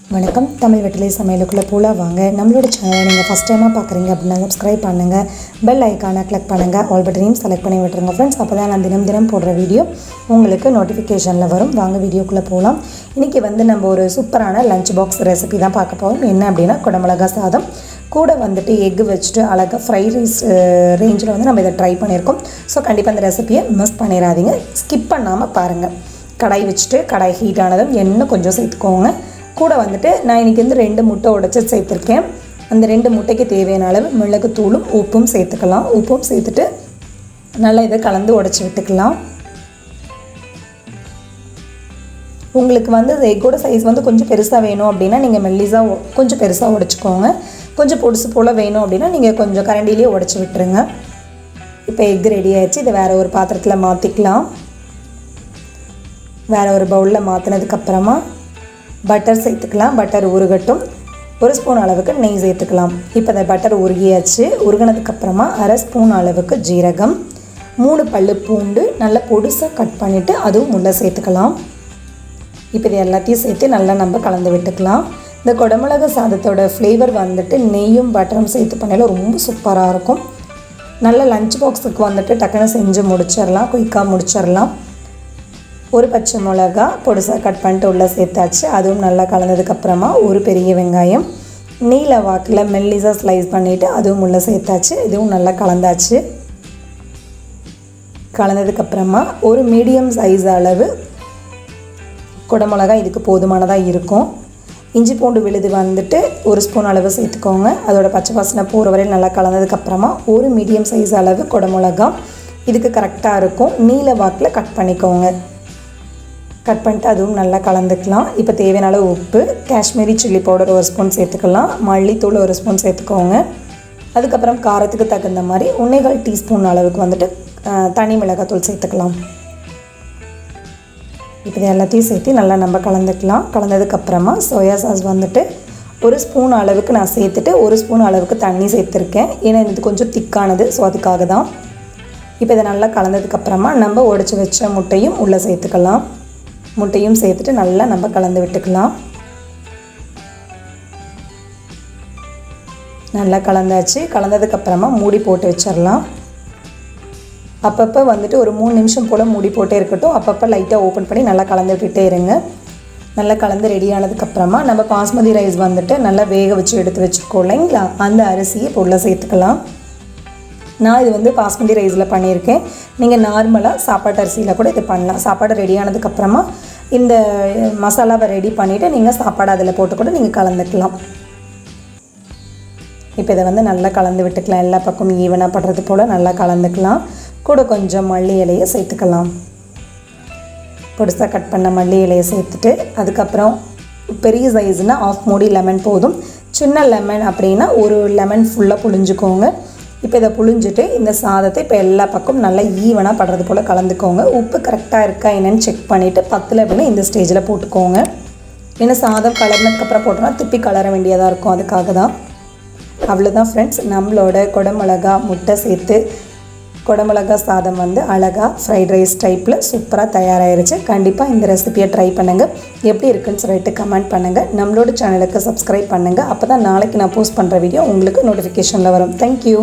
வணக்கம். தமிழ் வெற்றிலை சமையலுக்குள்ளே போகலாம் வாங்க. நம்மளோட சேனலை நீங்கள் ஃபஸ்ட் டைமாக பார்க்குறீங்க அப்படின்னா சப்ஸ்கிரைப் பண்ணுங்கள், பெல் ஐக்கானை கிளிக் பண்ணுங்கள், ஆல் பட்டனையும் செலக்ட் பண்ணி விட்டுருங்க ஃப்ரெண்ட்ஸ். அப்போ தான் நான் தினம் போடுற வீடியோ உங்களுக்கு நோட்டிஃபிகேஷனில் வரும். வாங்க வீடியோக்குள்ளே போகலாம். இன்றைக்கி நம்ம ஒரு சூப்பரான லஞ்ச் பாக்ஸ் ரெசிபி தான் பார்க்க போகிறோம். என்ன அப்படின்னா குடை மிளகாய் சாதம் கூட எக்கு வச்சுட்டு அழகாக ஃப்ரைட் ரைஸ் ரேஞ்சில் நம்ம இதை ட்ரை பண்ணியிருக்கோம். ஸோ கண்டிப்பாக அந்த ரெசிபியை மிஸ் பண்ணிடாதீங்க, ஸ்கிப் பண்ணாமல் பாருங்கள். கடாய் வச்சுட்டு கடாய் ஹீட் ஆனதும் எண்ணெய் கொஞ்சம் சேர்த்துக்கோங்க. கூட நான் இன்றைக்கி 2 முட்டை உடைச்சி சேர்த்துருக்கேன். அந்த 2 முட்டைக்கு தேவையான அளவு மிளகுத்தூளும் உப்பும் சேர்த்துக்கலாம். உப்பும் சேர்த்துட்டு நல்லா இதை கலந்து உடைச்சி விட்டுக்கலாம். உங்களுக்கு எக்கோட சைஸ் கொஞ்சம் பெருசாக வேணும் அப்படின்னா நீங்கள் மெல்லிஸாக கொஞ்சம் பெருசாக உடைச்சிக்கோங்க. கொஞ்சம் பொடுசு போல் வேணும் அப்படின்னா நீங்கள் கொஞ்சம் கரண்டிலேயே உடைச்சி விட்டுருங்க. இப்போ எக் ரெடி ஆகிடுச்சு. இதை வேறு ஒரு பாத்திரத்தில் மாற்றிக்கலாம். வேறு ஒரு பவுலில் மாற்றினதுக்கப்புறமா பட்டர் சேர்த்துக்கலாம். பட்டர் உருகட்டும். 1 ஸ்பூன் அளவுக்கு நெய் சேர்த்துக்கலாம். இப்போ இந்த பட்டர் உருகியாச்சு. உருகினதுக்கப்புறமா 1/2 ஸ்பூன் அளவுக்கு ஜீரகம், 3 பல்லு பூண்டு நல்லா பொடுசாக கட் பண்ணிவிட்டு அதுவும் உள்ளே சேர்த்துக்கலாம். இப்போ இது எல்லாத்தையும் சேர்த்து நல்லா நம்ம கலந்து விட்டுக்கலாம். இந்த குடமிளகு சாதத்தோட ஃப்ளேவர் நெய்யும் பட்டரும் சேர்த்து பண்ணையில் ரொம்ப சூப்பராக இருக்கும். நல்ல லஞ்ச் பாக்ஸுக்கு டக்குன்னு செஞ்சு முடிச்சிடலாம், குயிக்காக முடிச்சிடலாம். ஒரு பச்சை மிளகா பொடிசாக கட் பண்ணிட்டு உள்ளே சேர்த்தாச்சு. அதுவும் நல்லா கலந்ததுக்கப்புறமா ஒரு பெரிய வெங்காயம் நீல வாக்கில் மெல்லிஸாக ஸ்லைஸ் பண்ணிவிட்டு அதுவும் உள்ளே சேர்த்தாச்சு. இதுவும் நல்லா கலந்தாச்சு. கலந்ததுக்கப்புறமா ஒரு மீடியம் சைஸ் அளவு குடமிளகா இதுக்கு போதுமானதாக இருக்கும். இஞ்சி பூண்டு விழுது 1 ஸ்பூன் அளவு சேர்த்துக்கோங்க. அதோட பச்சை வாசனை போகிற வரையில் நல்லா கலந்ததுக்கப்புறமா ஒரு மீடியம் சைஸ் அளவு குடமிளகா இதுக்கு கரெக்டாக இருக்கும். நீல வாக்கில் கட் பண்ணிக்கோங்க. கட் பண்ணிட்டு அதுவும் நல்லா கலந்துக்கலாம். இப்போ தேவையான அளவு உப்பு, காஷ்மீரி சில்லி பவுடர் 1 ஸ்பூன் சேர்த்துக்கலாம். மல்லித்தூள் 1 ஸ்பூன் சேர்த்துக்கோங்க. அதுக்கப்புறம் காரத்துக்கு தகுந்த மாதிரி 1/4 டீஸ்பூன் அளவுக்கு தனி மிளகாத்தூள் சேர்த்துக்கலாம். இப்போ இது எல்லாத்தையும் சேர்த்து நல்லா நம்ம கலந்துக்கலாம். கலந்ததுக்கப்புறமா சோயா சாஸ் 1 ஸ்பூன் அளவுக்கு நான் சேர்த்துட்டு 1 ஸ்பூன் அளவுக்கு தண்ணி சேர்த்துருக்கேன். ஏன்னா இது கொஞ்சம் திக்கானது, ஸோ அதுக்காக தான். இப்போ இதை நல்லா கலந்ததுக்கப்புறமா நம்ம உடைச்சி வச்ச முட்டையும் உள்ளே சேர்த்துக்கலாம். முட்டையும் சேர்த்துட்டு நல்லா நம்ம கலந்து விட்டுக்கலாம். நல்லா கலந்தாச்சு. கலந்ததுக்கப்புறமா மூடி போட்டு வச்சிடலாம். அப்பப்போ ஒரு 3 நிமிஷம் போல் மூடி போட்டே இருக்கட்டும். அப்பப்போ லைட்டாக ஓப்பன் பண்ணி நல்லா கலந்து விட்டுட்டே இருங்க. நல்லா கலந்து ரெடி ஆனதுக்கப்புறமா நம்ம பாஸ்மதி ரைஸ் நல்லா வேக வச்சு எடுத்து வச்சுருக்கோம் இல்லைங்களா, அந்த அரிசியை இப்போ உள்ளே சேர்த்துக்கலாம். நான் இது பாஸ்மதி ரைஸில் பண்ணியிருக்கேன். நீங்கள் நார்மலாக சாப்பாட்டு அரிசியில் கூட இது பண்ணலாம். சாப்பாடு ரெடி ஆனதுக்கப்புறமா இந்த மசாலாவை ரெடி பண்ணிவிட்டு நீங்கள் சாப்பாடு அதில் போட்டு கூட நீங்கள் கலந்துக்கலாம். இப்போ இதை நல்லா கலந்து விட்டுக்கலாம். எல்லா பக்கமும் ஈவனாக படுறது போல் நல்லா கலந்துக்கலாம். கூட கொஞ்சம் மல்லி இலையை சேர்த்துக்கலாம். பொடிசாக கட் பண்ண மல்லி இலையை சேர்த்துட்டு அதுக்கப்புறம் பெரிய சைஸ்னால் 1/2 மூடி லெமன் போதும். சின்ன லெமன் அப்படின்னா ஒரு லெமன் ஃபுல்லாக புழிஞ்சுக்கோங்க. இப்போ இதை புழிஞ்சிட்டு இந்த சாதத்தை இப்போ எல்லா பக்கம் நல்லா ஈவனாக படுறது போல் கலந்துக்கோங்க. உப்பு கரெக்டாக இருக்கா என்னென்னு செக் பண்ணிவிட்டு 10 அப்படின்னா இந்த ஸ்டேஜில் போட்டுக்கோங்க. ஏன்னா சாதம் கலர்னதுக்கப்புறம் போட்டோம்னா திருப்பி கலர வேண்டியதாக இருக்கும், அதுக்காக தான். அவ்வளோதான் ஃப்ரெண்ட்ஸ், நம்மளோட குடமிளகா முட்டை சேர்த்து குடமிளகா சாதம் அழகாக ஃப்ரைட் ரைஸ் டைப்பில் சூப்பராக தயாராகிருச்சு. கண்டிப்பாக இந்த ரெசிபியை ட்ரை பண்ணுங்கள். எப்படி இருக்குன்னு சொல்லிட்டு கமெண்ட் பண்ணுங்கள். நம்மளோட சேனலுக்கு சப்ஸ்கிரைப் பண்ணுங்கள். அப்போ தான் நாளைக்கு நான் போஸ்ட் பண்ணுற வீடியோ உங்களுக்கு நோட்டிஃபிகேஷனில் வரும். தேங்க்யூ.